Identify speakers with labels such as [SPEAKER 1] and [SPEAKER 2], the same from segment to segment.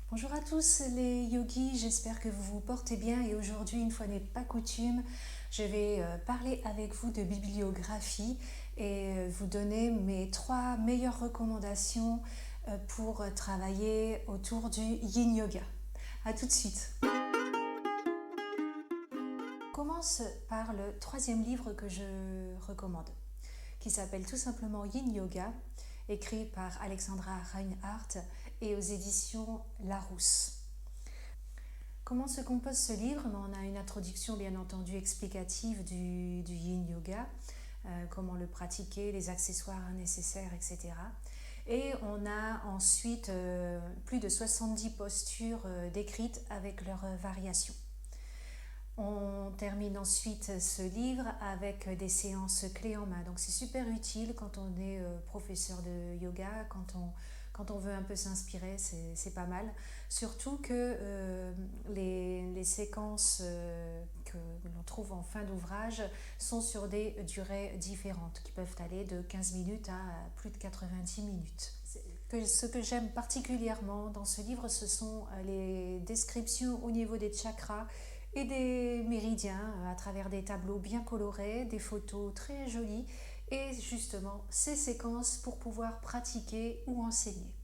[SPEAKER 1] Bonjour à tous les yogis, j'espère que vous vous portez bien et aujourd'hui, une fois n'est pas coutume, je vais parler avec vous de bibliographie et vous donner mes 3 meilleures recommandations pour travailler autour du Yin Yoga. A tout de suite. Je commence par le 3e livre que je recommande, qui s'appelle tout simplement Yin Yoga, écrit par Alexandra Reinhardt et aux éditions Larousse. Comment se compose ce livre? On a une introduction bien entendu explicative du Yin Yoga, comment le pratiquer, les accessoires nécessaires, etc. Et on a ensuite plus de 70 postures décrites avec leurs variations. On termine ensuite ce livre avec des séances clés en main. Donc c'est super utile quand on est professeur de yoga, quand on veut un peu s'inspirer, c'est pas mal. Surtout que les séquences que l'on trouve en fin d'ouvrage sont sur des durées différentes, qui peuvent aller de 15 minutes à plus de 90 minutes. Ce que j'aime particulièrement dans ce livre, ce sont les descriptions au niveau des chakras et des méridiens à travers des tableaux bien colorés, des photos très jolies et justement ces séquences pour pouvoir pratiquer ou enseigner.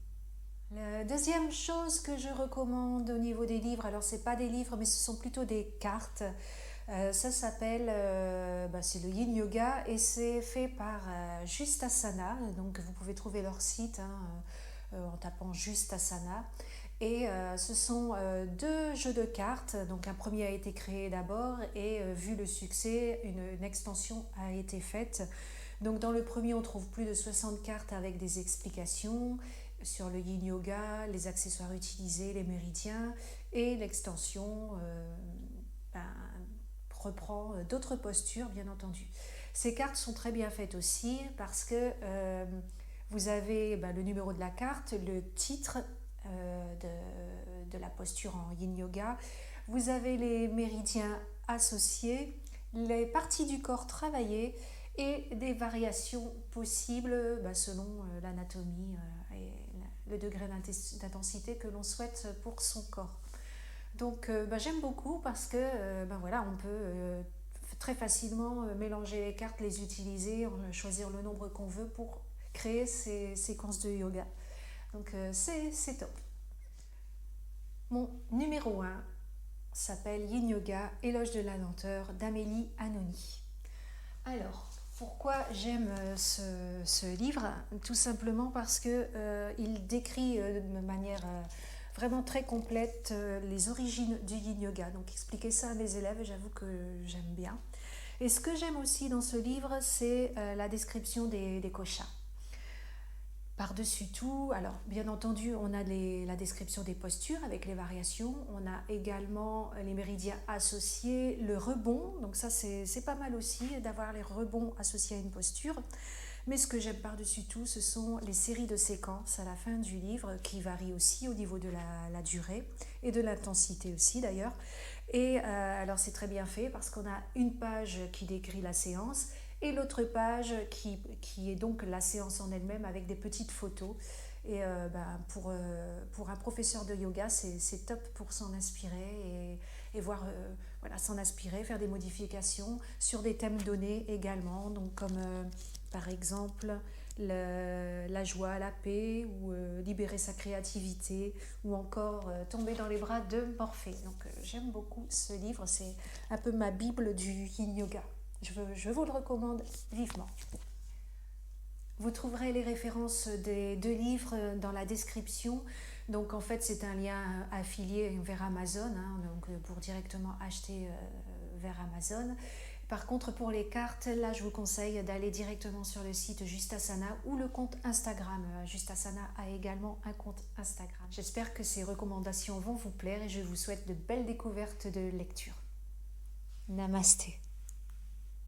[SPEAKER 1] La deuxième chose que je recommande au niveau des livres, alors c'est pas des livres mais ce sont plutôt des cartes, ça s'appelle, c'est le Yin Yoga et c'est fait par Justasana, donc vous pouvez trouver leur site en tapant Justasana. Et ce sont 2 jeux de cartes, donc un premier a été créé d'abord et vu le succès, une extension a été faite. Donc dans le premier on trouve plus de 60 cartes avec des explications sur le Yin Yoga, les accessoires utilisés, les méridiens, et l'extension reprend d'autres postures bien entendu. Ces cartes sont très bien faites aussi parce que vous avez le numéro de la carte, le titre de la posture en Yin Yoga, vous avez les méridiens associés, les parties du corps travaillées et des variations possibles selon l'anatomie et le degré d'intensité que l'on souhaite pour son corps. Donc j'aime beaucoup parce que on peut très facilement mélanger les cartes, les utiliser, choisir le nombre qu'on veut pour créer ces séquences de yoga. Donc c'est top. Mon numéro 1 s'appelle Yin Yoga, éloge de la lenteur d'Amélie Anoni. Alors, pourquoi j'aime ce livre? Tout simplement parce qu'il décrit de manière vraiment très complète les origines du Yin Yoga. Donc expliquer ça à mes élèves, j'avoue que j'aime bien. Et ce que j'aime aussi dans ce livre, c'est la description des koshas. Par-dessus tout, alors bien entendu, on a la description des postures avec les variations, on a également les méridiens associés, le rebond, donc ça c'est pas mal aussi d'avoir les rebonds associés à une posture. Mais ce que j'aime par-dessus tout, ce sont les séries de séquences à la fin du livre qui varient aussi au niveau de la durée et de l'intensité aussi d'ailleurs. Et alors c'est très bien fait parce qu'on a une page qui décrit la séance et l'autre page qui est donc la séance en elle-même avec des petites photos. Et pour un professeur de yoga, c'est top pour s'en inspirer et voir, s'en inspirer, faire des modifications sur des thèmes donnés également, donc comme par exemple la joie, la paix, ou libérer sa créativité, ou encore tomber dans les bras de Morphée. Donc j'aime beaucoup ce livre, c'est un peu ma bible du Yin Yoga. Je vous le recommande vivement. Vous trouverez les références des 2 livres dans la description. Donc en fait c'est un lien affilié vers Amazon, donc pour directement acheter vers Amazon. Par contre pour les cartes, là je vous conseille d'aller directement sur le site Justasana ou le compte Instagram. Justasana a également un compte Instagram. J'espère que ces recommandations vont vous plaire et je vous souhaite de belles découvertes de lecture. Namasté.